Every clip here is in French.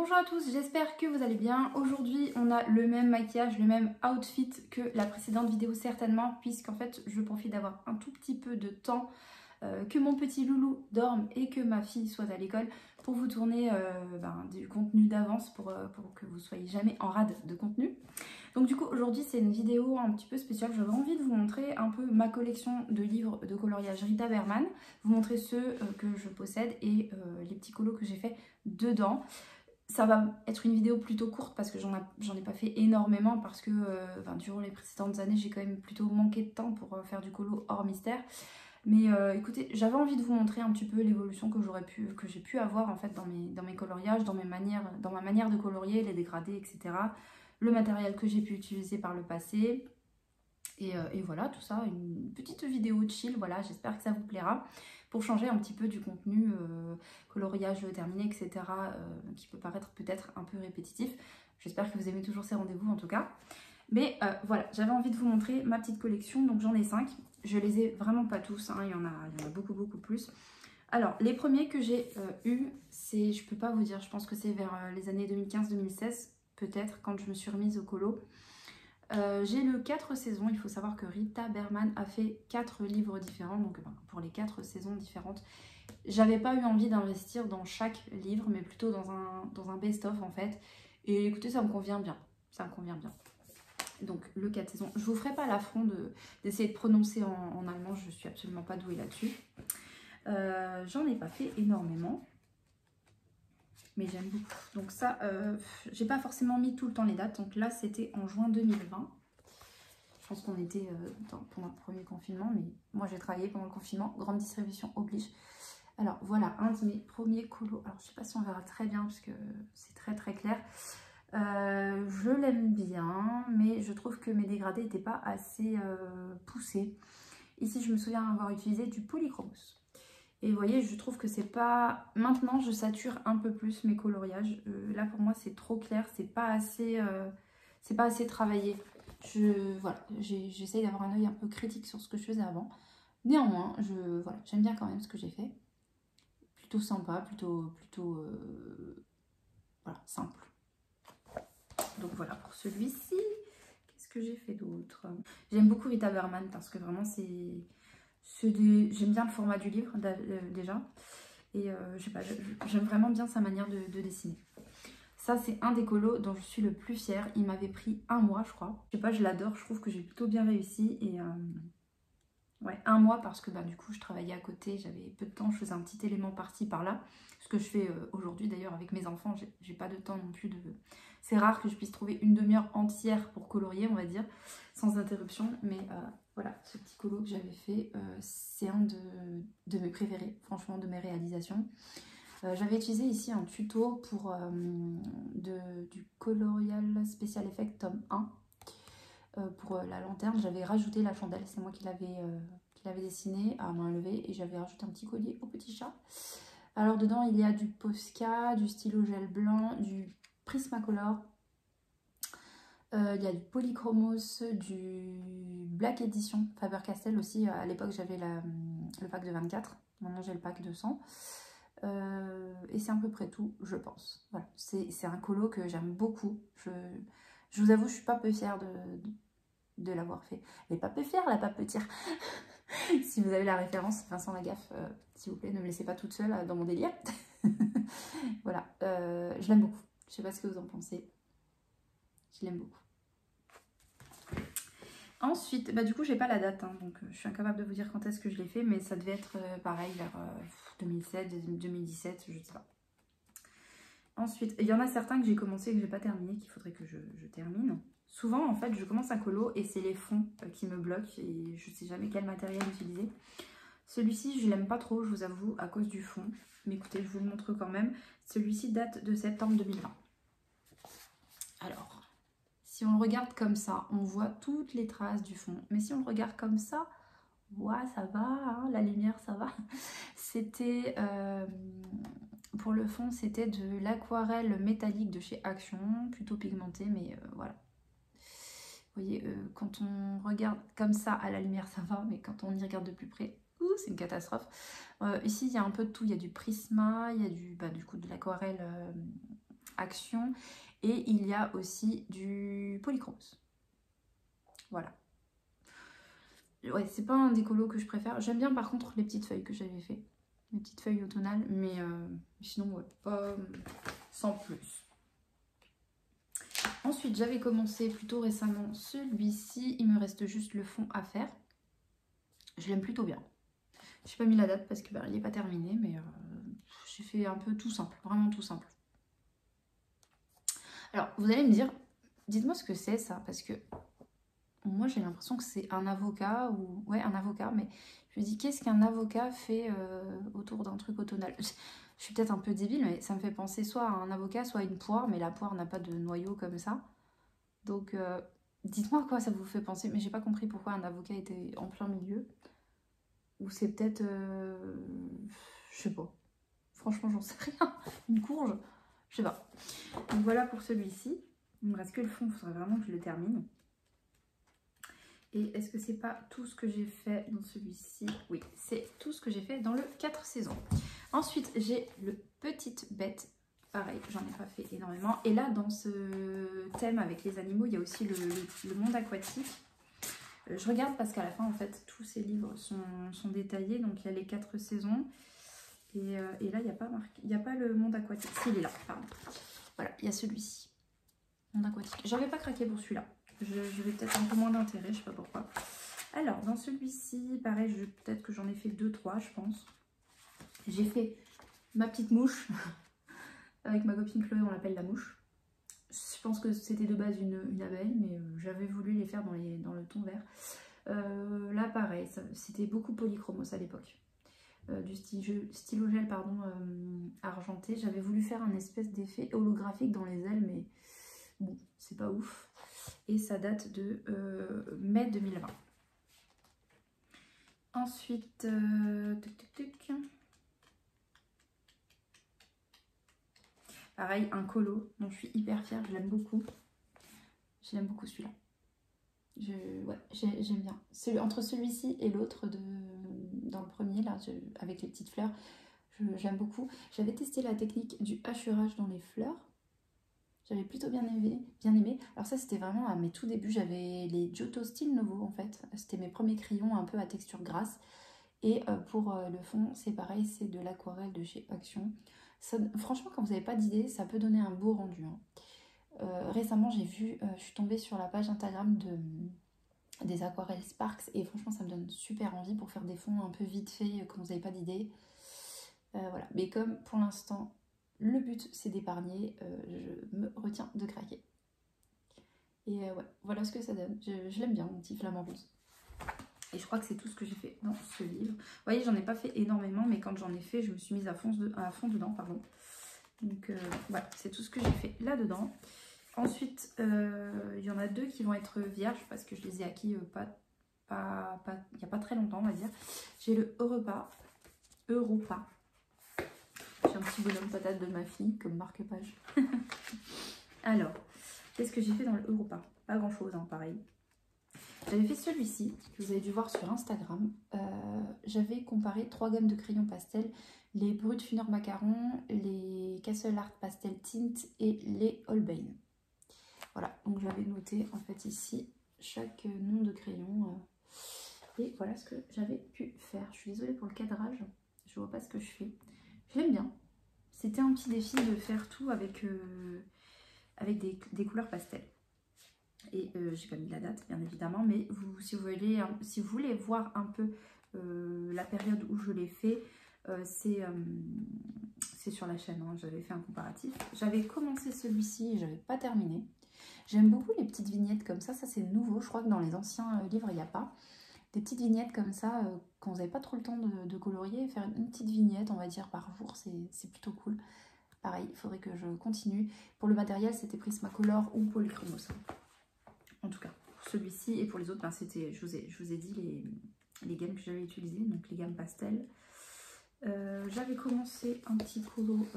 Bonjour à tous, j'espère que vous allez bien. Aujourd'hui on a le même maquillage, le même outfit que la précédente vidéo certainement, puisqu'en fait je profite d'avoir un tout petit peu de temps, que mon petit loulou dorme et que ma fille soit à l'école, pour vous tourner du contenu d'avance pour que vous soyez jamais en rade de contenu. Donc du coup aujourd'hui c'est une vidéo un petit peu spéciale. J'avais envie de vous montrer un peu ma collection de livres de coloriage Rita Berman, vous montrer ceux que je possède et les petits colos que j'ai fait dedans. Ça va être une vidéo plutôt courte parce que j'en ai pas fait énormément, parce que durant les précédentes années j'ai quand même plutôt manqué de temps pour faire du colo hors mystère. Mais écoutez, j'avais envie de vous montrer un petit peu l'évolution que j'ai pu avoir en fait dans mes coloriages, dans ma manière de colorier, les dégradés, etc. Le matériel que j'ai pu utiliser par le passé. Et voilà, tout ça, une petite vidéo chill, voilà, j'espère que ça vous plaira, pour changer un petit peu du contenu coloriage terminé, etc., qui peut paraître peut-être un peu répétitif. J'espère que vous aimez toujours ces rendez-vous en tout cas. Mais voilà, j'avais envie de vous montrer ma petite collection, donc j'en ai 5. Je les ai vraiment pas tous, hein, il y en a beaucoup plus. Alors, les premiers que j'ai eus, c'est, je peux pas vous dire, je pense que c'est vers les années 2015-2016, peut-être, quand je me suis remise au colo. J'ai le 4 saisons. Il faut savoir que Rita Berman a fait 4 livres différents, donc pour les 4 saisons différentes. J'avais pas eu envie d'investir dans chaque livre, mais plutôt dans un best-of en fait. Et écoutez, ça me convient bien. Ça me convient bien. Donc le 4 saisons. Je vous ferai pas l'affront d'essayer de prononcer en allemand, je suis absolument pas douée là-dessus. J'en ai pas fait énormément, mais j'aime beaucoup. Donc ça, j'ai pas forcément mis tout le temps les dates. Donc là, c'était en juin 2020. Je pense qu'on était pendant le premier confinement, mais moi j'ai travaillé pendant le confinement. Grande distribution oblige. Alors voilà, un de mes premiers colos. Alors je sais pas si on verra très bien parce que c'est très clair. Je l'aime bien, mais je trouve que mes dégradés n'étaient pas assez poussés. Ici, je me souviens avoir utilisé du polychromos. Et vous voyez, je trouve que c'est pas... Maintenant, je sature un peu plus mes coloriages. Là, pour moi, c'est trop clair. C'est pas assez travaillé. Voilà, j'essaye d'avoir un œil un peu critique sur ce que je faisais avant. Néanmoins, voilà, j'aime bien quand même ce que j'ai fait. Plutôt sympa, plutôt voilà, simple. Donc voilà pour celui-ci. Qu'est-ce que j'ai fait d'autre? J'aime beaucoup Rita Berman parce que vraiment j'aime bien le format du livre déjà. Et je sais pas, j'aime vraiment bien sa manière de dessiner. Ça, c'est un des colos dont je suis le plus fière. Il m'avait pris 1 mois, je crois. Je sais pas, je l'adore. Je trouve que j'ai plutôt bien réussi. Et ouais, 1 mois parce que du coup, je travaillais à côté. J'avais peu de temps. Je faisais un petit élément par-ci, par-là. Ce que je fais aujourd'hui, d'ailleurs, avec mes enfants. J'ai pas de temps non plus de... C'est rare que je puisse trouver une demi-heure entière pour colorier, on va dire, sans interruption. Mais voilà, ce petit colo que j'avais fait, c'est un de mes préférés, franchement, de mes réalisations. J'avais utilisé ici un tuto pour du Colorial Special Effect tome 1 pour la lanterne. J'avais rajouté la chandelle, c'est moi qui l'avais dessiné à main levée, et j'avais rajouté un petit collier au petit chat. Alors dedans il y a du Posca, du stylo gel blanc, du Prismacolor, il y a du Polychromos, du Black Edition Faber-Castell aussi. À l'époque j'avais le pack de 24, maintenant j'ai le pack de 100. Et c'est à peu près tout, je pense. Voilà, c'est un colo que j'aime beaucoup. Je vous avoue, je suis pas peu fière de l'avoir fait. Elle est pas peu fière, la papetière. Si vous avez la référence, Vincent Lagaffe, s'il vous plaît, ne me laissez pas toute seule dans mon délire. Voilà, je l'aime beaucoup. Je sais pas ce que vous en pensez. Je l'aime beaucoup. Ensuite, du coup, j'ai pas la date, hein, donc je suis incapable de vous dire quand est-ce que je l'ai fait, mais ça devait être pareil vers 2007, 2017, je sais pas. Ensuite, il y en a certains que j'ai commencé et que j'ai pas terminé, qu'il faudrait que je termine. Souvent, en fait, je commence un colo et c'est les fonds qui me bloquent et je sais jamais quel matériel utiliser. Celui-ci, je l'aime pas trop, je vous avoue, à cause du fond. Mais écoutez, je vous le montre quand même. Celui-ci date de septembre 2020. Alors, si on le regarde comme ça, on voit toutes les traces du fond. Mais si on le regarde comme ça, ouais, ça va, hein, la lumière, ça va. C'était, pour le fond, c'était de l'aquarelle métallique de chez Action, plutôt pigmentée, mais voilà. Vous voyez, quand on regarde comme ça à la lumière, ça va, mais quand on y regarde de plus près, c'est une catastrophe. Ici, il y a un peu de tout. Il y a du prisma, il y a du coup de l'aquarelle Action. Et il y a aussi du Polychromos. Voilà. Ouais, c'est pas un des colos que je préfère. J'aime bien par contre les petites feuilles que j'avais fait. Les petites feuilles automnales, mais sinon, ouais, pas sans plus. Ensuite, j'avais commencé plutôt récemment celui-ci. Il me reste juste le fond à faire. Je l'aime plutôt bien. J'ai pas mis la date parce que il n'est pas terminé, mais j'ai fait un peu tout simple, vraiment tout simple. Alors, vous allez me dire, dites-moi ce que c'est ça, parce que moi j'ai l'impression que c'est un avocat, ou ouais, un avocat, mais je me dis, qu'est-ce qu'un avocat fait autour d'un truc automnal? Je suis peut-être un peu débile, mais ça me fait penser soit à un avocat, soit à une poire, mais la poire n'a pas de noyau comme ça. Donc, dites-moi à quoi ça vous fait penser, mais j'ai pas compris pourquoi un avocat était en plein milieu. Ou c'est peut-être, je sais pas. Franchement, j'en sais rien. Une courge, je sais pas. Donc voilà pour celui-ci. Il me reste que le fond, il faudrait vraiment que je le termine. Et est-ce que c'est pas tout ce que j'ai fait dans celui-ci? Oui, c'est tout ce que j'ai fait dans le 4 saisons. Ensuite, j'ai le Petite Bête. Pareil, j'en ai pas fait énormément. Et là, dans ce thème avec les animaux, il y a aussi le monde aquatique. Je regarde parce qu'à la fin, en fait, tous ces livres sont détaillés. Donc, il y a les 4 saisons. Et là, il n'y a pas marqué, il n'y a pas le monde aquatique. Si, il est là, pardon. Voilà, il y a celui-ci. Monde aquatique. J'avais pas craqué pour celui-là. Je vais peut-être un peu moins d'intérêt, je sais pas pourquoi. Alors, dans celui-ci, pareil, peut-être que j'en ai fait 2-3, je pense. J'ai fait ma petite mouche. Avec ma copine Chloé, on l'appelle la mouche. Je pense que c'était de base une abeille, mais j'avais voulu les faire dans le ton vert. Là, pareil, c'était beaucoup polychromos à l'époque. Du stylogel pardon, argenté. J'avais voulu faire un espèce d'effet holographique dans les ailes, mais bon, c'est pas ouf. Et ça date de mai 2020. Ensuite, pareil, un colo dont je suis hyper fière, je l'aime beaucoup. Je l'aime beaucoup celui-là. Ouais, j'aime bien. Entre celui-ci et l'autre dans le premier, là, avec les petites fleurs, j'aime beaucoup. J'avais testé la technique du hachurage dans les fleurs. J'avais plutôt bien aimé. Alors ça, c'était vraiment à mes tout débuts. J'avais les Giotto Style Novo, en fait. C'était mes premiers crayons un peu à texture grasse. Et pour le fond, c'est pareil, c'est de l'aquarelle de chez Action. Ça, franchement, quand vous n'avez pas d'idée, ça peut donner un beau rendu. Hein. Récemment, je suis tombée sur la page Instagram des aquarelles Sparks et franchement, ça me donne super envie pour faire des fonds un peu vite fait quand vous n'avez pas d'idée. Voilà, mais comme pour l'instant, le but c'est d'épargner, je me retiens de craquer. Et ouais, voilà ce que ça donne. Je l'aime bien, mon petit flamant rose. Et je crois que c'est tout ce que j'ai fait dans ce livre. Vous voyez, j'en ai pas fait énormément, mais quand j'en ai fait, je me suis mise à fond dedans, pardon. Donc voilà, c'est tout ce que j'ai fait là-dedans. Ensuite, il y en a 2 qui vont être vierges parce que je les ai acquis il n'y a pas très longtemps, on va dire. J'ai le Europa. J'ai un petit bonhomme patate de ma fille comme marque-page. Alors, qu'est-ce que j'ai fait dans le Europa? Pas grand-chose, hein, pareil. J'avais fait celui-ci, que vous avez dû voir sur Instagram. J'avais comparé 3 gammes de crayons pastel, les Brut Funner Macaron, les Castle Art Pastel Tint et les Holbein. Voilà, donc j'avais noté en fait ici chaque nom de crayon. Et voilà ce que j'avais pu faire. Je suis désolée pour le cadrage, je vois pas ce que je fais. Je l'aime bien. C'était un petit défi de faire tout avec des couleurs pastel. Et j'ai pas mis la date bien évidemment, mais si vous voulez voir un peu la période où je l'ai fait, c'est sur la chaîne, hein, j'avais fait un comparatif. J'avais commencé celui-ci et j'avais pas terminé. J'aime beaucoup les petites vignettes comme ça c'est nouveau, je crois que dans les anciens livres il n'y a pas. Des petites vignettes comme ça, quand vous n'avez pas trop le temps de colorier, faire une petite vignette on va dire par jour, c'est plutôt cool. Pareil, il faudrait que je continue. Pour le matériel c'était Prismacolor ou Polychromos. En tout cas, pour celui-ci et pour les autres, ben c'était, je vous ai dit les gammes que j'avais utilisées, donc les gammes pastel. J'avais commencé un petit colo,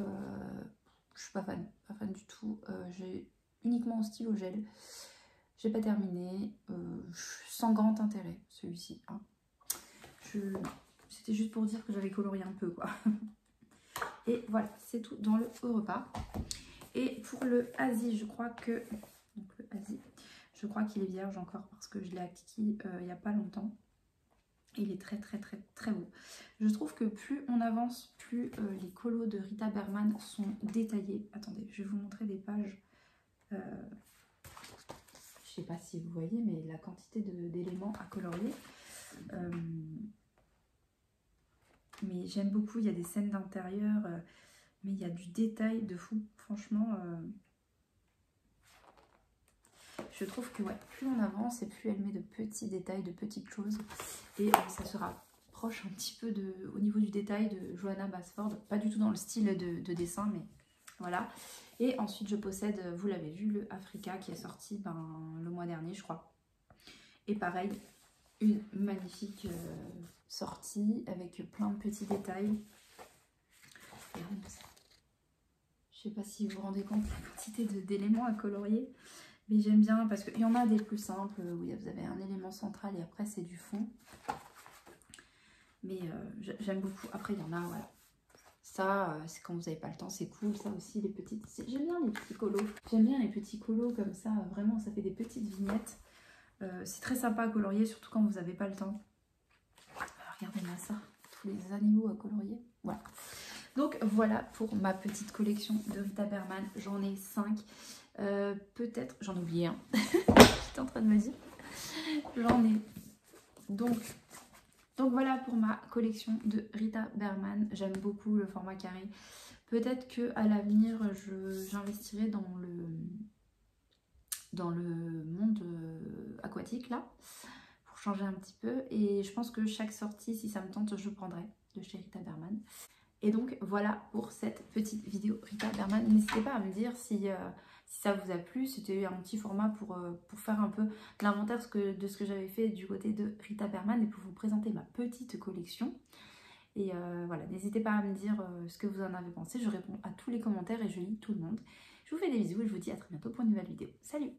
je suis pas fan du tout. J'ai uniquement au stylo gel. J'ai pas terminé, sans grand intérêt celui-ci. Hein. C'était juste pour dire que j'avais colorié un peu quoi. Et voilà, c'est tout dans le Europa. Et pour le Asie, je crois que... Donc le Asie, je crois qu'il est vierge encore parce que je l'ai acquis il n'y a pas longtemps. Il est très très très très beau. Je trouve que plus on avance, plus les colos de Rita Berman sont détaillés. Attendez, je vais vous montrer des pages. Je sais pas si vous voyez, mais la quantité d'éléments à colorier. Mais j'aime beaucoup, il y a des scènes d'intérieur, mais il y a du détail de fou. Franchement, je trouve que ouais, plus on avance et plus elle met de petits détails, de petites choses. Et ça se rapproche un petit peu au niveau du détail de Johanna Basford. Pas du tout dans le style de dessin, mais voilà. Et ensuite, je possède, vous l'avez vu, le Africa qui est sorti le mois dernier, je crois. Et pareil, une magnifique sortie avec plein de petits détails. Je sais pas si vous vous rendez compte de la quantité d'éléments à colorier. Mais j'aime bien parce qu'il y en a des plus simples où vous avez un élément central et après c'est du fond. Mais j'aime beaucoup. Après il y en a, voilà. Ça, c'est quand vous n'avez pas le temps, c'est cool. Ça aussi, les petites... J'aime bien les petits colos. J'aime bien les petits colos comme ça. Vraiment, ça fait des petites vignettes. C'est très sympa à colorier, surtout quand vous n'avez pas le temps. Regardez-moi ça. Tous les animaux à colorier. Voilà. Donc voilà pour ma petite collection de Rita Berman. J'en ai 5. Peut-être, j'en ai oublié un. J'étais en train de me dire. J'en ai. Donc voilà pour ma collection de Rita Berman. J'aime beaucoup le format carré. Peut-être qu'à l'avenir, j'investirai dans le monde aquatique là. Pour changer un petit peu. Et je pense que chaque sortie, si ça me tente, je prendrai de chez Rita Berman. Et donc voilà pour cette petite vidéo Rita Berman. N'hésitez pas à me dire si ça vous a plu. C'était un petit format pour faire un peu l'inventaire de ce que j'avais fait du côté de Rita Berman et pour vous présenter ma petite collection. Et voilà, n'hésitez pas à me dire ce que vous en avez pensé. Je réponds à tous les commentaires et je lis tout le monde. Je vous fais des bisous et je vous dis à très bientôt pour une nouvelle vidéo. Salut!